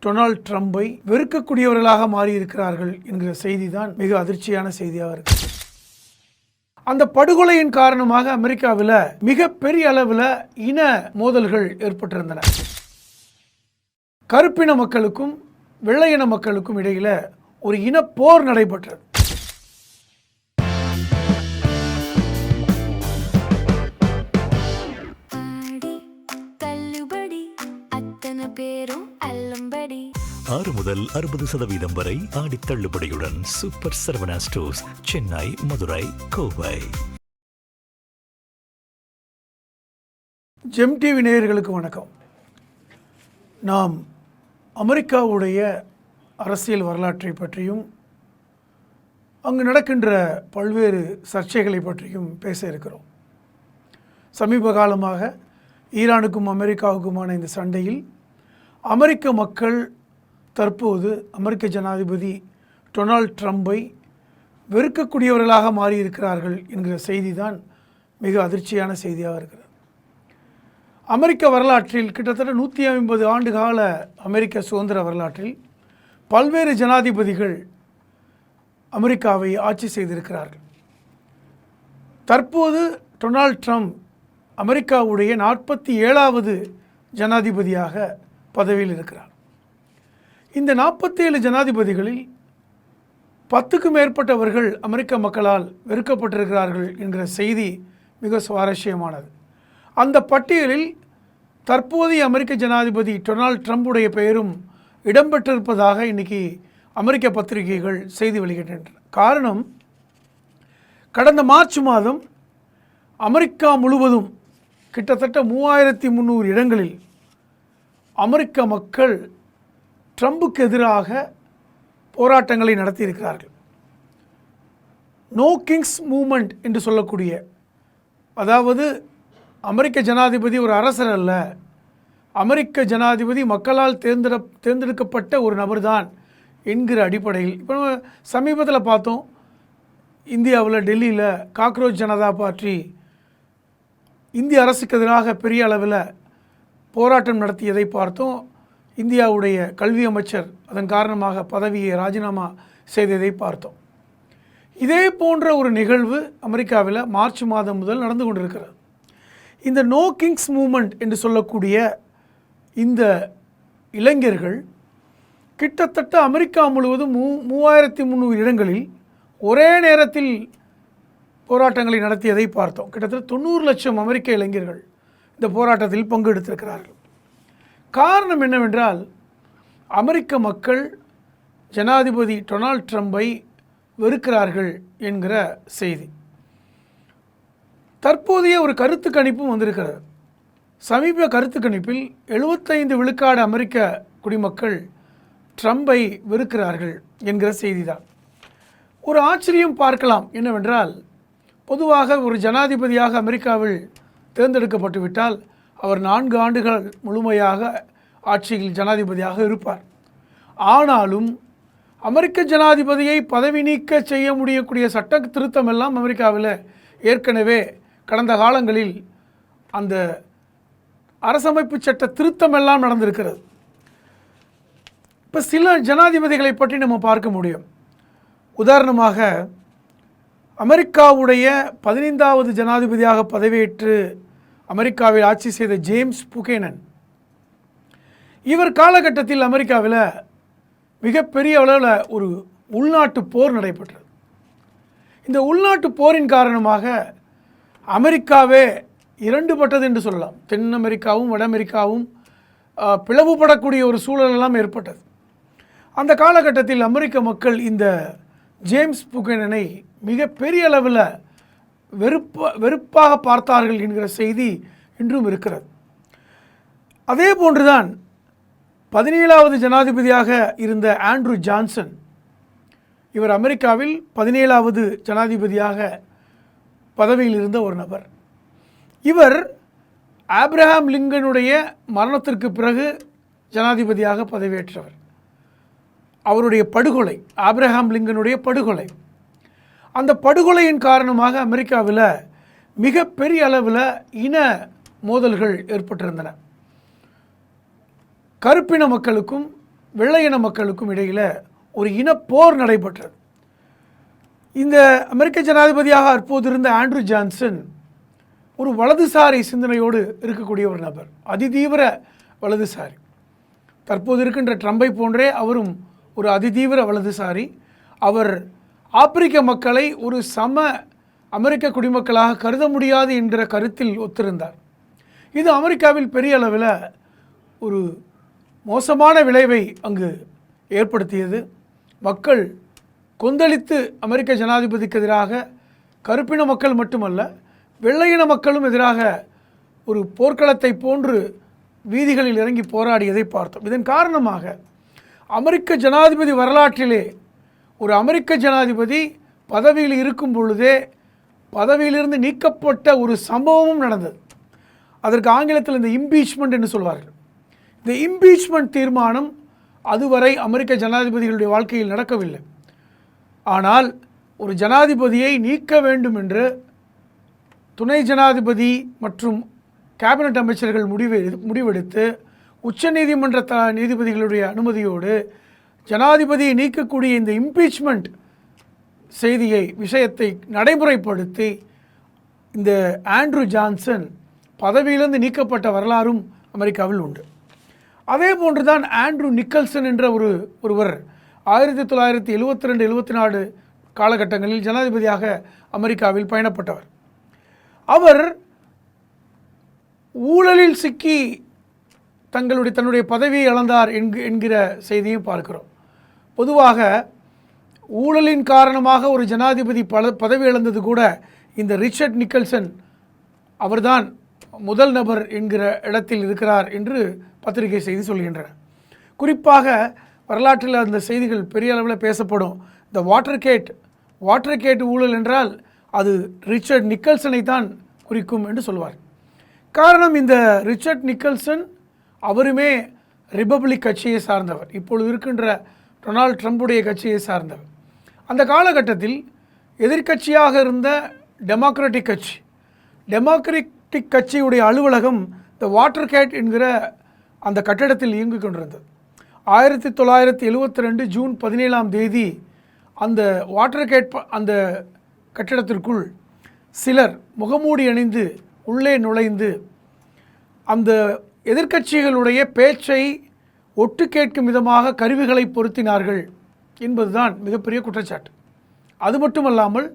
Donald ட்ரம்பை வெறுக்கக்கூடியவர்களாக மாறியிருக்கிறார்கள் என்கிற செய்தி தான் மிக அதிர்ச்சியான செய்தியாக இருக்கு. அந்த படுகொலையின் காரணமாக அமெரிக்காவில் மிகப்பெரிய அளவில் இன மோதல்கள் ஏற்பட்டிருந்தன. கருப்பின மக்களுக்கும் வெள்ளையின மக்களுக்கும் இடையில ஒரு இனப்போர் நடைபெற்றது. ஆறு முதல் 60% வரை ஆடி தள்ளுபடியுடன் super Saravana stores, Chennai, Madurai, Kovai. Gem TV நேயர்களுக்கு வணக்கம். நாம் அமெரிக்காவுடைய அரசியல் வரலாற்றை பற்றியும் அங்கு நடக்கின்ற பல்வேறு சர்ச்சைகளை பற்றியும் பேச இருக்கிறோம். சமீப காலமாக ஈரானுக்கும் அமெரிக்காவுக்குமான இந்த சண்டையில் அமெரிக்க மக்கள் தற்போது அமெரிக்க ஜனாதிபதி டொனால்ட் ட்ரம்பை வெறுக்கக்கூடியவர்களாக மாறியிருக்கிறார்கள் என்கிற செய்தி தான் மிக அதிர்ச்சியான செய்தியாக இருக்கிறது. அமெரிக்க வரலாற்றில் கிட்டத்தட்ட 150 ஆண்டு கால அமெரிக்க சுதந்திர வரலாற்றில் பல்வேறு ஜனாதிபதிகள் அமெரிக்காவை ஆட்சி செய்திருக்கிறார்கள். தற்போது டொனால்ட் ட்ரம்ப் அமெரிக்காவுடைய 47வது ஜனாதிபதியாக பதவியில் இருக்கிறார். இந்த 47 ஜனாதிபதிகளில் 10க்கும் மேற்பட்டவர்கள் அமெரிக்க மக்களால் வெறுக்கப்பட்டிருக்கிறார்கள் என்கிற செய்தி மிக சுவாரஸ்யமானது. அந்த பட்டியலில் தற்போதைய அமெரிக்க ஜனாதிபதி டொனால்ட் ட்ரம்புடைய பெயரும் இடம்பெற்றிருப்பதாக இன்றைக்கி அமெரிக்க பத்திரிகைகள் செய்தி வெளியிடுகின்றன. காரணம், கடந்த மார்ச் மாதம் அமெரிக்கா முழுவதும் கிட்டத்தட்ட 3300 இடங்களில் அமெரிக்க மக்கள் ட்ரம்புக்கு எதிராக போராட்டங்களை நடத்தியிருக்கிறார்கள். நோ கிங்ஸ் மூமெண்ட் என்று சொல்லக்கூடிய, அதாவது அமெரிக்க ஜனாதிபதி ஒரு அரசர் அல்ல, அமெரிக்க ஜனாதிபதி மக்களால் தேர்ந்தெடுக்கப்பட்ட ஒரு நபர்தான் என்கிற அடிப்படையில் இப்போ சமீபத்தில் பார்த்தோம், இந்தியாவில் டெல்லியில் காக்ரோச் ஜனதா பார்ட்டி இந்திய அரசுக்கு எதிராக பெரிய அளவில் போராட்டம் நடத்தியதை பார்த்தோம். இந்தியாவுடைய கல்வி அமைச்சர் அதன் காரணமாக பதவியை ராஜினாமா செய்ததை பார்த்தோம். இதே போன்ற ஒரு நிகழ்வு அமெரிக்காவில் மார்ச் மாதம் முதல் நடந்து கொண்டிருக்கிறது. இந்த நோ கிங்ஸ் மூமெண்ட் என்று சொல்லக்கூடிய இந்த இளைஞர்கள் கிட்டத்தட்ட அமெரிக்கா முழுவதும் 3300 இடங்களில் ஒரே நேரத்தில் போராட்டங்களை நடத்தியதை பார்த்தோம். கிட்டத்தட்ட 90 லட்சம் அமெரிக்க இளைஞர்கள் இந்த போராட்டத்தில் பங்கெடுத்திருக்கிறார்கள். காரணம் என்னவென்றால், அமெரிக்க மக்கள் ஜனாதிபதி டொனால்ட் ட்ரம்பை வெறுக்கிறார்கள் என்கிற செய்தி. தற்போதைய ஒரு கருத்து கணிப்பும் வந்திருக்கிறது. சமீப கருத்து கணிப்பில் 75 விழுக்காடு அமெரிக்க குடிமக்கள் ட்ரம்பை வெறுக்கிறார்கள் என்கிற செய்தி தான். ஒரு ஆச்சரியம் பார்க்கலாம் என்னவென்றால், பொதுவாக ஒரு ஜனாதிபதியாக அமெரிக்காவில் தேர்ந்தெடுக்கப்பட்டு விட்டால் அவர் 4 ஆண்டுகள் முழுமையாக ஆட்சியில் ஜனாதிபதியாக இருப்பார். ஆனாலும் அமெரிக்க ஜனாதிபதியை பதவி நீக்க செய்ய முடியக்கூடிய சட்ட திருத்தம் எல்லாம் அமெரிக்காவில் ஏற்கனவே கடந்த காலங்களில் அந்த அரசமைப்பு சட்ட திருத்தம் எல்லாம் நடந்திருக்கிறது. இப்போ சில ஜனாதிபதிகளை பற்றி நம்ம பார்க்க முடியும். உதாரணமாக அமெரிக்காவுடைய 15வது ஜனாதிபதியாக பதவியேற்று அமெரிக்காவில் ஆட்சி செய்த ஜேம்ஸ் புகேனன், இவர் காலகட்டத்தில் அமெரிக்காவில் மிகப்பெரிய அளவில் ஒரு உள்நாட்டு போர் நடைபெற்றது. இந்த உள்நாட்டு போரின் காரணமாக அமெரிக்காவே இரண்டுபட்டது என்று சொல்லலாம். தென் அமெரிக்காவும் வட அமெரிக்காவும் பிளவுபடக்கூடிய ஒரு சூழலெல்லாம் ஏற்பட்டது. அந்த காலகட்டத்தில் அமெரிக்க மக்கள் இந்த ஜேம்ஸ் புகேனனை மிகப்பெரிய அளவில் வெறுப்பாக பார்த்தார்கள் என்கிற செய்தி இன்றும் இருக்கிறது. அதே போன்றுதான் 17வது ஜனாதிபதியாக இருந்த ஆண்ட்ரூ ஜான்சன், இவர் அமெரிக்காவில் 17வது ஜனாதிபதியாக பதவியில் இருந்த ஒரு நபர். இவர் ஆப்ரஹாம் லிங்கனுடைய மரணத்திற்கு பிறகு ஜனாதிபதியாக பதவியேற்றவர். அவருடைய படுகொலை, ஆப்ரஹாம் லிங்கனுடைய படுகொலை, அந்த படுகொலையின் காரணமாக அமெரிக்காவில் மிகப்பெரிய அளவில் இன மோதல்கள் ஏற்பட்டிருந்தன. கருப்பின மக்களுக்கும் வெள்ளையின மக்களுக்கும் இடையில் ஒரு இனப்போர் நடைபெற்றது. இந்த அமெரிக்க ஜனாதிபதியாக அப்போது இருந்த ஆண்ட்ரூ ஜான்சன் ஒரு வலதுசாரி சிந்தனையோடு இருக்கக்கூடிய ஒரு நபர், அதிதீவிர வலதுசாரி. தற்போது இருக்கின்ற ட்ரம்பை போன்றே அவரும் ஒரு அதிதீவிர வலதுசாரி. அவர் ஆப்பிரிக்க மக்களை ஒரு சம அமெரிக்க குடிமக்களாக கருத முடியாது என்கிற கருத்தில் ஒத்திருந்தார். இது அமெரிக்காவில் பெரிய அளவில் ஒரு மோசமான விளைவை அங்கு ஏற்படுத்தியது. மக்கள் கொந்தளித்து அமெரிக்க ஜனாதிபதிக்கு எதிராக, கருப்பின மக்கள் மட்டுமல்ல வெள்ளையின மக்களும் எதிராக ஒரு போர்க்களத்தை போன்று வீதிகளில் இறங்கி போராடியதை பார்த்தோம். இதன் காரணமாக அமெரிக்க ஜனாதிபதி வரலாற்றிலே ஒரு அமெரிக்க ஜனாதிபதி பதவியில் இருக்கும் பொழுதே பதவியிலிருந்து நீக்கப்பட்ட ஒரு சம்பவமும் நடந்தது. அதற்கு ஆங்கிலத்தில் இந்த இம்பீச்மெண்ட் என்று சொல்வார்கள். இந்த இம்பீச்மெண்ட் தீர்மானம் அதுவரை அமெரிக்க ஜனாதிபதிகளுடைய வாழ்க்கையில் நடக்கவில்லை. ஆனால் ஒரு ஜனாதிபதியை நீக்க வேண்டும் என்று துணை ஜனாதிபதி மற்றும் கேபினட் அமைச்சர்கள் முடிவெடுத்து உச்சநீதிமன்ற நீதிபதிகளுடைய அனுமதியோடு ஜனாதிபதியை நீக்கக்கூடிய இந்த இம்பீச்மெண்ட் விஷயத்தை நடைமுறைப்படுத்தி இந்த ஆண்ட்ரூ ஜான்சன் பதவியிலிருந்து நீக்கப்பட்ட வரலாறும் அமெரிக்காவில் உண்டு. அதே போன்றுதான் ஆண்ட்ரூ நிக்கல்சன் என்ற ஒருவர் 1972-74 காலகட்டங்களில் ஜனாதிபதியாக அமெரிக்காவில் பயணப்பட்டவர். அவர் ஊழலில் சிக்கி தன்னுடைய பதவியை இழந்தார் என்கிற செய்தியும் பார்க்கிறோம். பொதுவாக ஊழலின் காரணமாக ஒரு ஜனாதிபதி பதவி இழந்தது கூட இந்த ரிச்சர்ட் நிக்கல்சன் அவர்தான் முதல் நபர் என்கிற இடத்தில் இருக்கிறார் என்று பத்திரிகை செய்தி சொல்கின்றன. குறிப்பாக வரலாற்றில் அந்த செய்திகள் பெரிய அளவில் பேசப்படும். இந்த வாட்டர்கேட் ஊழல் என்றால் அது ரிச்சர்ட் நிக்கல்சனை தான் குறிக்கும் என்று சொல்வார். காரணம், இந்த ரிச்சர்ட் நிக்கல்சன் அவருமே ரிபப்ளிக் கட்சியை சார்ந்தவர், இப்பொழுது இருக்கின்ற டொனால்ட் ட்ரம்புடைய கட்சியை சார்ந்தவர். அந்த காலகட்டத்தில் எதிர்க்கட்சியாக இருந்த டெமோக்ராட்டிக் கட்சியுடைய அலுவலகம் இந்த வாட்டர்கேட் என்கிற அந்த கட்டடத்தில் இயங்கிக் கொண்டிருந்தது. 1972 ஜூன் 17 அந்த வாட்டர்கேட் அந்த கட்டடத்திற்குள் சிலர் முகமூடி அணிந்து உள்ளே நுழைந்து அந்த எதிர்க்கட்சிகளுடைய பேச்சை ஒட்டு கேட்கும் விதமாக கருவிகளை பொருத்தினார்கள் என்பதுதான் மிகப்பெரிய குற்றச்சாட்டு. அது மட்டுமல்லாமல்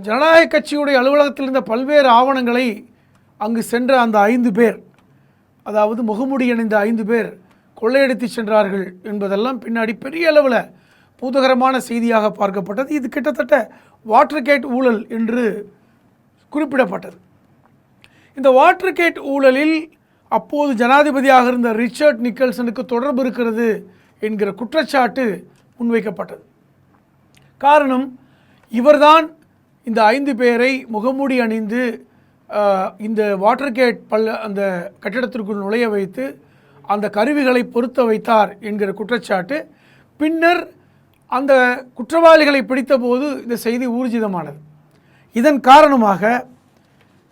ஜனநாயக கட்சியுடைய அலுவலகத்தில் இருந்த பல்வேறு ஆவணங்களை அங்கு சென்ற அந்த 5 பேர், அதாவது முகமூடி அணிந்த 5 பேர் கொள்ளையடித்து சென்றார்கள் என்பதெல்லாம் பின்னாடி பெரிய அளவில் பூதகரமான செய்தியாக பார்க்கப்பட்டது. இது கிட்டத்தட்ட வாட்டர்கேட் ஊழல் என்று குறிப்பிடப்பட்டது. இந்த வாட்டர்கேட் ஊழலில் அப்போது ஜனாதிபதியாக இருந்த ரிச்சர்ட் நிக்கல்சனுக்கு தொடர்பு இருக்கிறது என்கிற குற்றச்சாட்டு முன்வைக்கப்பட்டது. காரணம், இவர்தான் இந்த 5 பேரை முகமூடி அணிந்து இந்த வாட்டர்கேட் அந்த கட்டிடத்திற்குள் நுழைய வைத்து அந்த கருவிகளை பொருத்த வைத்தார் என்கிற குற்றச்சாட்டு. பின்னர் அந்த குற்றவாளிகளை பிடித்தபோது இந்த செய்தி ஊர்ஜிதமானது. இதன் காரணமாக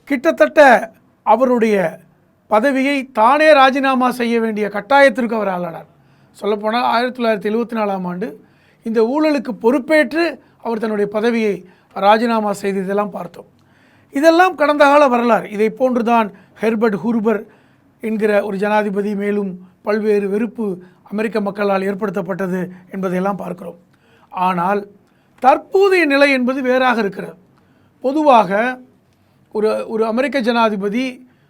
கிட்டத்தட்ட அவருடைய பதவியை தானே ராஜினாமா செய்ய வேண்டிய கட்டாயத்திற்கு அவர் ஆளானார். சொல்லப்போனால் 1974 இந்த ஊழலுக்கு பொறுப்பேற்று அவர் தன்னுடைய பதவியை ராஜினாமா செய்ததெல்லாம் பார்த்தோம். இதெல்லாம் கடந்த கால வரலாறு. இதை போன்றுதான் ஹெர்பர்ட் ஹூர்பர் என்கிற ஒரு ஜனாதிபதி மேலும் பல்வேறு வெறுப்பு அமெரிக்க மக்களால் ஏற்படுத்தப்பட்டது என்பதையெல்லாம் பார்க்கிறோம். ஆனால் தற்போதைய நிலை என்பது வேறாக இருக்கிறது. பொதுவாக ஒரு அமெரிக்க ஜனாதிபதி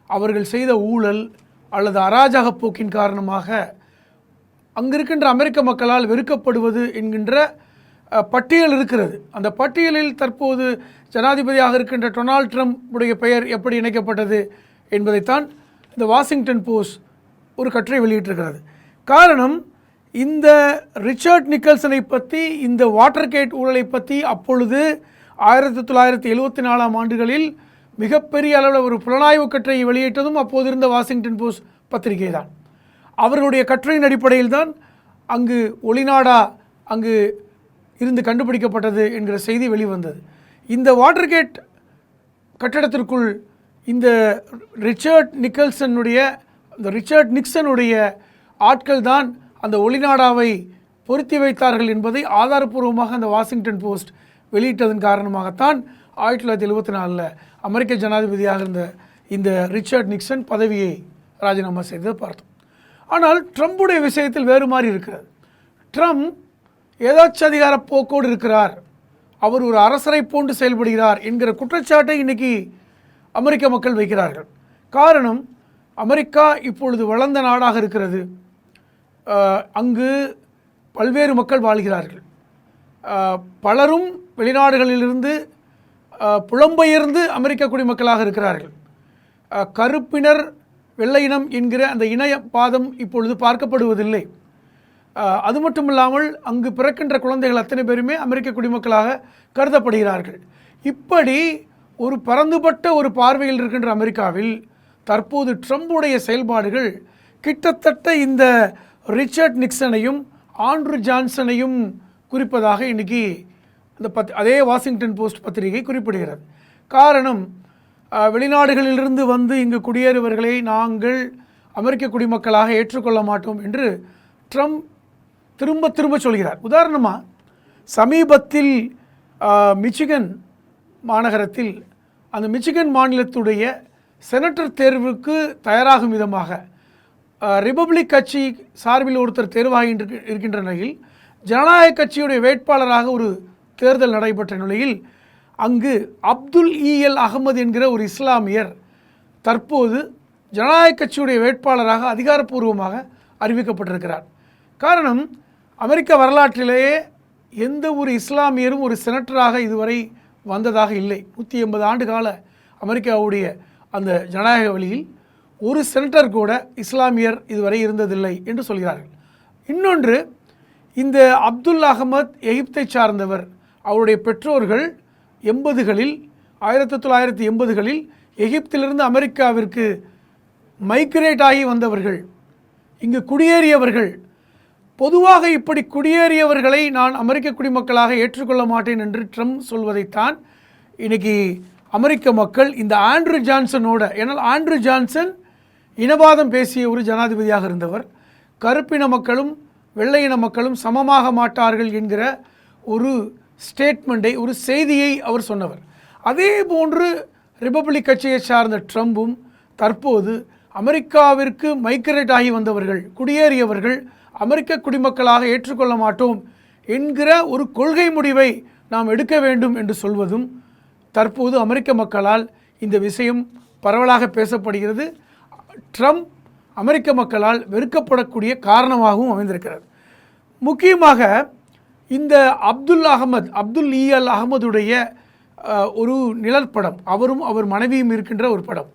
அவர்கள் செய்த ஊழல் அல்லது அராஜக போக்கின் காரணமாக அங்கிருக்கின்ற அமெரிக்க மக்களால் வெறுக்கப்படுவது என்கின்ற பட்டியல் இருக்கிறது. அந்த பட்டியலில் தற்போது ஜனாதிபதியாக இருக்கின்ற டொனால்ட் ட்ரம்புடைய பெயர் எப்படி இணைக்கப்பட்டது என்பதைத்தான் இந்த வாஷிங்டன் போஸ்ட் ஒரு கட்டுரை வெளியிட்டிருக்கிறது. காரணம், இந்த ரிச்சர்ட் நிக்கல்சனை பற்றி, இந்த வாட்டர்கேட் ஊழலை பற்றி அப்பொழுது 1974 மிகப்பெரிய அளவில் ஒரு புலனாய்வு கட்டுரையை வெளியிட்டதும் அப்போது இருந்த வாஷிங்டன் போஸ்ட் பத்திரிகை தான். அவர்களுடைய கட்டுரையின் அடிப்படையில் தான் அங்கு ஒளிநாடா அங்கு இருந்து கண்டுபிடிக்கப்பட்டது என்கிற செய்தி வெளிவந்தது. இந்த வாட்டர்கேட் கட்டடத்திற்குள் இந்த ரிச்சர்ட் நிக்சனுடைய ஆட்கள் தான் அந்த ஒளிநாடாவை பொருத்தி வைத்தார்கள் என்பதை ஆதாரப்பூர்வமாக அந்த வாஷிங்டன் போஸ்ட் வெளியிட்டதன் காரணமாகத்தான் 1974 அமெரிக்க ஜனாதிபதியாக இருந்த இந்த ரிச்சர்ட் நிக்சன் பதவியை ராஜினாமா செய்ததை பார்த்தோம். ஆனால் ட்ரம்புடைய விஷயத்தில் வேறு மாதிரி இருக்கிறது. ட்ரம்ப் ஏதாச்சும் அதிகார போக்கோடு இருக்கிறார், அவர் ஒரு அரசரை போன்று செயல்படுகிறார் என்கிற குற்றச்சாட்டை இன்றைக்கி அமெரிக்க மக்கள் வைக்கிறார்கள். காரணம், அமெரிக்கா இப்பொழுது வளர்ந்த நாடாக இருக்கிறது. அங்கு பல்வேறு மக்கள் வாழ்கிறார்கள். பலரும் வெளிநாடுகளிலிருந்து புலம்பெயர்ந்து அமெரிக்க குடிமக்களாக இருக்கிறார்கள். கருப்பினர் வெள்ளையினம் என்கிற அந்த இனப்பாதம் இப்பொழுது பார்க்கப்படுவதில்லை. அது மட்டுமில்லாமல் அங்கு பிறக்கின்ற குழந்தைகள் அத்தனை பேருமே அமெரிக்க குடிமக்களாக கருதப்படுகிறார்கள். இப்படி ஒரு பரந்துபட்ட ஒரு பார்வையில் இருக்கின்ற அமெரிக்காவில் தற்போது ட்ரம்புடைய செயல்பாடுகள் கிட்டத்தட்ட இந்த ரிச்சர்ட் நிக்சனையும் ஆண்ட்ரூ ஜான்சனையும் குறிப்பதாக இன்றைக்கி அந்த அதே வாஷிங்டன் போஸ்ட் பத்திரிகை குறிப்பிடுகிறது. காரணம், வெளிநாடுகளிலிருந்து வந்து இங்கு குடியேறுவர்களை நாங்கள் அமெரிக்க குடிமக்களாக ஏற்றுக்கொள்ள மாட்டோம் என்று ட்ரம்ப் திரும்ப திரும்ப சொல்கிறார். உதாரணமாக சமீபத்தில் மிச்சிகன் மாநகரத்தில் அந்த மிச்சிகன் மாநிலத்துடைய செனட்டர் தேர்வுக்கு தயாராகும் விதமாக ரிபப்ளிக் கட்சி சார்பில் ஒருத்தர் தேர்வாகி இருக்கின்ற நிலையில் ஜனநாயக கட்சியுடைய வேட்பாளராக ஒரு தேர்தல் நடைபெற்ற நிலையில் அங்கு அப்துல் ஈஎல் அகமது என்கிற ஒரு இஸ்லாமியர் தற்போது ஜனநாயக கட்சியுடைய வேட்பாளராக அதிகாரப்பூர்வமாக அறிவிக்கப்பட்டிருக்கிறார். காரணம், அமெரிக்க வரலாற்றிலேயே எந்த ஒரு இஸ்லாமியரும் ஒரு செனட்டராக இதுவரை வந்ததாக இல்லை. 180 ஆண்டு கால அமெரிக்காவுடைய அந்த ஜனநாயக வழியில் ஒரு செனட்டர் கூட இஸ்லாமியர் இதுவரை இருந்ததில்லை என்று சொல்கிறார்கள். இன்னொன்று, இந்த அப்துல் அகமத் எகிப்தை சார்ந்தவர். அவருடைய பெற்றோர்கள் 1980களில் எகிப்திலிருந்து அமெரிக்காவிற்கு மைக்ரேட் ஆகி வந்தவர்கள், இங்கு குடியேறியவர்கள். பொதுவாக இப்படி குடியேறியவர்களை நான் அமெரிக்க குடிமக்களாக ஏற்றுக்கொள்ள மாட்டேன் என்று ட்ரம்ப் சொல்வதைத்தான் இன்றைக்கி அமெரிக்க மக்கள் இந்த ஆண்ட்ரூ ஜான்சனோட, ஏன்னால் ஆண்ட்ரூ ஜான்சன் இனவாதம் பேசிய ஒரு ஜனாதிபதியாக இருந்தவர், கருப்பின மக்களும் வெள்ளையின மக்களும் சமமாக மாட்டார்கள் என்கிற ஒரு ஸ்டேட்மெண்ட்டை, ஒரு செய்தியை அவர் சொன்னவர். அதே போன்று ரிபப்ளிக் கட்சியை சார்ந்த ட்ரம்பும் தற்போது அமெரிக்காவிற்கு மைக்ரேட் ஆகி வந்தவர்கள், குடியேறியவர்கள் அமெரிக்க குடிமக்களாக ஏற்றுக்கொள்ள மாட்டோம் என்கிற ஒரு கொள்கை முடிவை நாம் எடுக்க வேண்டும் என்று சொல்வதும் தற்போது அமெரிக்க மக்களால் இந்த விஷயம் பரவலாக பேசப்படுகிறது. ட்ரம்ப் அமெரிக்க மக்களால் வெறுக்கப்படக்கூடிய காரணமாகவும் அமைந்திருக்கிறது. முக்கியமாக இந்த அப்துல் ஈஎல் அகமதுடைய ஒரு நிழற்படம், அவரும் அவர் மனைவியும் இருக்கின்ற ஒரு படம்.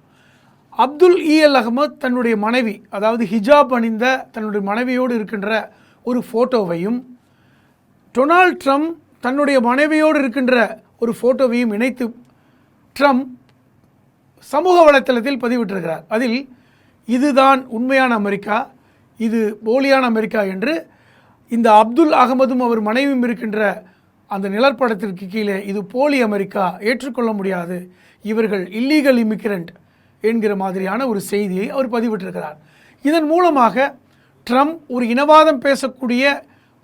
அப்துல் ஈஎல் அகமத் தன்னுடைய மனைவி, அதாவது ஹிஜாப் அணிந்த தன்னுடைய மனைவியோடு இருக்கின்ற ஒரு ஃபோட்டோவையும் டொனால்ட் ட்ரம்ப் தன்னுடைய மனைவியோடு இருக்கின்ற ஒரு ஃபோட்டோவையும் இணைத்து ட்ரம்ப் சமூக வலைத்தளத்தில் பதிவிட்டிருக்கிறார். அதில் இதுதான் உண்மையான அமெரிக்கா, இது போலியான அமெரிக்கா என்று இந்த அப்துல் அகமதும் அவர் மனைவியும் இருக்கின்ற அந்த நிழற்படத்திற்கு கீழே இது போலி அமெரிக்கா, ஏற்றுக்கொள்ள முடியாது, இவர்கள் இல்லீகல் இமிக்ரெண்ட் என்கிற மாதிரியான ஒரு செய்தியை அவர் பதிவிட்டிருக்கிறார். இதன் மூலமாக ட்ரம்ப் ஒரு இனவாதம் பேசக்கூடிய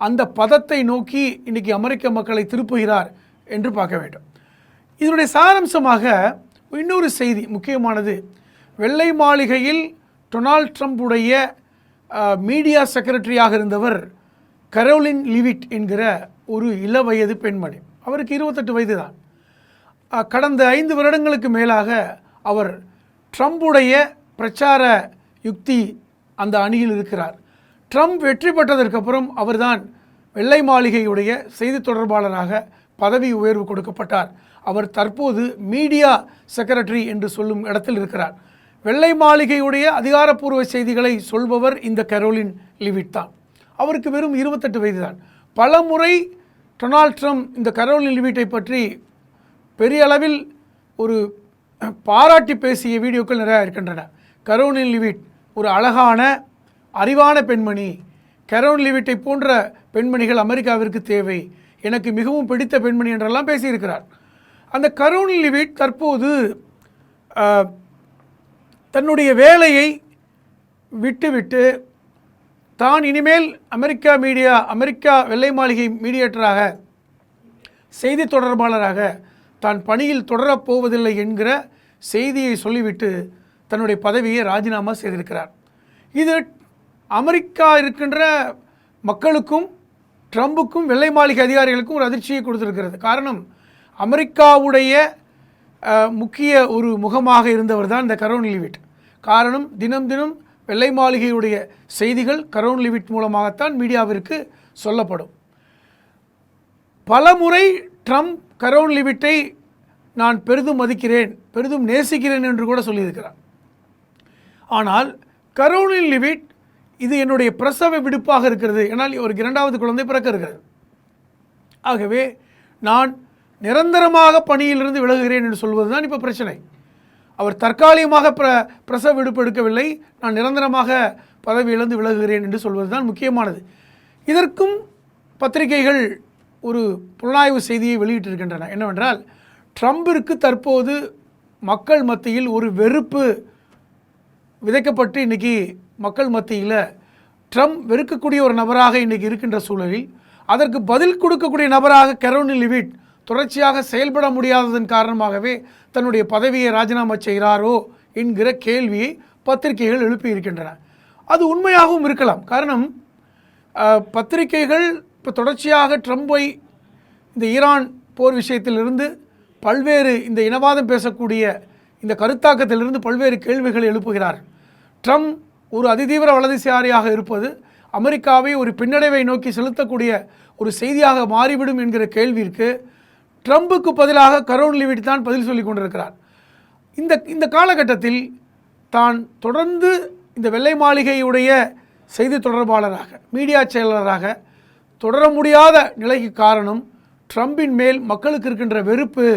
அந்த பதத்தை நோக்கி இன்றைக்கி அமெரிக்க மக்களை திருப்புகிறார் என்று பார்க்க வேண்டும். இதனுடைய சாராம்சமாக இன்னொரு செய்தி முக்கியமானது. வெள்ளை மாளிகையில் டொனால்ட் ட்ரம்புடைய மீடியா செக்ரட்டரியாக இருந்தவர் கரோலின் லிவிட் என்கிற ஒரு இளவயது பெண்மணி. அவருக்கு 28 வயது தான். கடந்த 5 வருடங்களுக்கு மேலாக அவர் ட்ரம்புடைய பிரச்சார யுக்தி அந்த அணியில் இருக்கிறார். ட்ரம்ப் வெற்றி பெற்றதற்கப்புறம் அவர்தான் வெள்ளை மாளிகையுடைய செய்தி தொடர்பாளராக பதவி உயர்வு கொடுக்கப்பட்டார். அவர் தற்போது மீடியா செக்ரட்டரி என்று சொல்லும் இடத்தில் இருக்கிறார். வெள்ளை மாளிகையுடைய அதிகாரப்பூர்வ செய்திகளை சொல்பவர் இந்த கரோலின் லிவிட் தான். அவருக்கு வெறும் 28 வயது தான். பல முறை டொனால்ட் ட்ரம்ப் இந்த கரோலின் லிவிட்டை பற்றி பெரிய அளவில் ஒரு பாராட்டி பேசிய வீடியோக்கள் நிறையா இருக்கின்றன. கரோலின் லிவிட் ஒரு அழகான அறிவான பெண்மணி, கரோலின் லிவிட்டை போன்ற பெண்மணிகள் அமெரிக்காவிற்கு தேவை, எனக்கு மிகவும் பிடித்த பெண்மணி என்றெல்லாம் பேசியிருக்கிறார். அந்த கரோலின் லிவிட் தற்போது தன்னுடைய வேலையை விட்டுவிட்டு தான் இனிமேல் அமெரிக்கா வெள்ளை மாளிகை மீடியேட்டராக, செய்தி தொடர்பாளராக தான் பணியில் தொடரப் போவதில்லை என்கிற செய்தியை சொல்லிவிட்டு தன்னுடைய பதவியை ராஜினாமா செய்திருக்கிறார். இது அமெரிக்கா இருக்கின்ற மக்களுக்கும் ட்ரம்புக்கும் வெள்ளை மாளிகை அதிகாரிகளுக்கும் ஒரு அதிர்ச்சியை கொடுத்திருக்கிறது. காரணம், அமெரிக்காவுடைய முக்கிய ஒரு முகமாக இருந்தவர் தான் இந்த கரோன் லீவிட். காரணம், தினம் தினம் வெள்ளை மாளிகையுடைய செய்திகள் கரோன் லீவிட் மூலமாகத்தான் மீடியாவிற்கு சொல்லப்படும். பலமுறை ட்ரம்ப் கரோன் லீவிட்டை நான் பெரிதும் மதிக்கிறேன், பெரிதும் நேசிக்கிறேன் என்று கூட சொல்லியிருக்கிறார். ஆனால் கரோன் லீவிட் இது என்னுடைய பிரசவ விடுப்பாக இருக்கிறது, ஏன்னால் ஒரு 2வது குழந்தை பிறக்க இருக்கிறது. ஆகவே நான் நிரந்தரமாக பணியிலிருந்து விலகுகிறேன் என்று சொல்வது தான் இப்போ பிரச்சனை. அவர் தற்காலிகமாக பிரசவ விடுப்பு எடுக்கவில்லை, நான் நிரந்தரமாக பதவியிலிருந்து விலகுகிறேன் என்று சொல்வது தான் முக்கியமானது. இதற்கும் பத்திரிகைகள் ஒரு புலனாய்வு செய்தியை வெளியிட்டிருக்கின்றன. என்னவென்றால், ட்ரம்பிற்கு தற்போது மக்கள் மத்தியில் ஒரு வெறுப்பு விதைக்கப்பட்டு இன்றைக்கி மக்கள் மத்தியில் ட்ரம்ப் வெறுக்கக்கூடிய ஒரு நபராக இன்றைக்கி இருக்கின்ற சூழலில் அதற்கு பதில் கொடுக்கக்கூடிய நபராக கரோன் லீவிட் தொடர்ச்சியாக செயல்பட முடியாததன் காரணமாகவே தன்னுடைய பதவியை ராஜினாமா செய்கிறாரோ என்கிற கேள்வியை பத்திரிகைகள் எழுப்பியிருக்கின்றன. அது உண்மையாகவும் இருக்கலாம். காரணம், பத்திரிகைகள் இப்போ தொடர்ச்சியாக ட்ரம்பை இந்த ஈரான் போர் விஷயத்திலிருந்து பல்வேறு இந்த இனவாதம் பேசக்கூடிய இந்த கருத்தாக்கத்திலிருந்து பல்வேறு கேள்விகளை எழுப்புகிறார். ட்ரம்ப் ஒரு அதிதீவிர வலதுசாரியாக இருப்பது அமெரிக்காவை ஒரு பின்னடைவை நோக்கி செலுத்தக்கூடிய ஒரு செய்தியாக மாறிவிடும் என்கிற கேள்விற்கு ட்ரம்புக்கு பதிலாக கரோன் லீவிட் தான் பதில் சொல்லி கொண்டிருக்கிறார். இந்த காலகட்டத்தில் தான் தொடர்ந்து இந்த வெள்ளை மாளிகையுடைய செய்தி தொடர்பாளராக, மீடியா செயலாளராக தொடர முடியாத நிலைக்கு காரணம் ட்ரம்பின் மேல் மக்களுக்கு இருக்கின்ற வெறுப்பு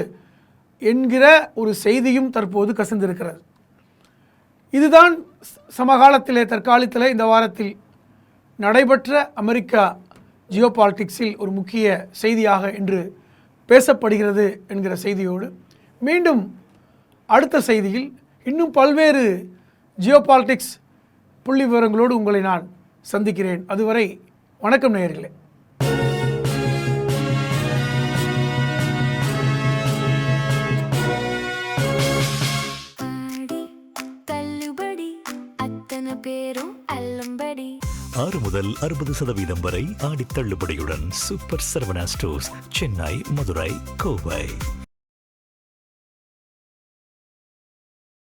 என்கிற ஒரு செய்தியும் தற்போது கசிந்திருக்கிறது. இதுதான் சமகாலத்திலே, தற்காலத்திலே இந்த வாரத்தில் நடைபெற்ற அமெரிக்கா ஜியோபாலிட்டிக்ஸில் ஒரு முக்கிய செய்தியாக இன்று பேசப்படுகிறது என்கிற செய்தியோடு மீண்டும் அடுத்த செய்தியில் இன்னும் பல்வேறு ஜியோபாலிட்டிக்ஸ் புள்ளி விவரங்களோடு உங்களை நான் சந்திக்கிறேன். அதுவரை வணக்கம் நேயர்களே. பேரும் அல்லம்படி 6 முதல் 60% வரை ஆடித் தள்ளுபடியுடன் சூப்பர் சரவணா ஸ்டோர்ஸ், சென்னை, மதுரை, கோவை.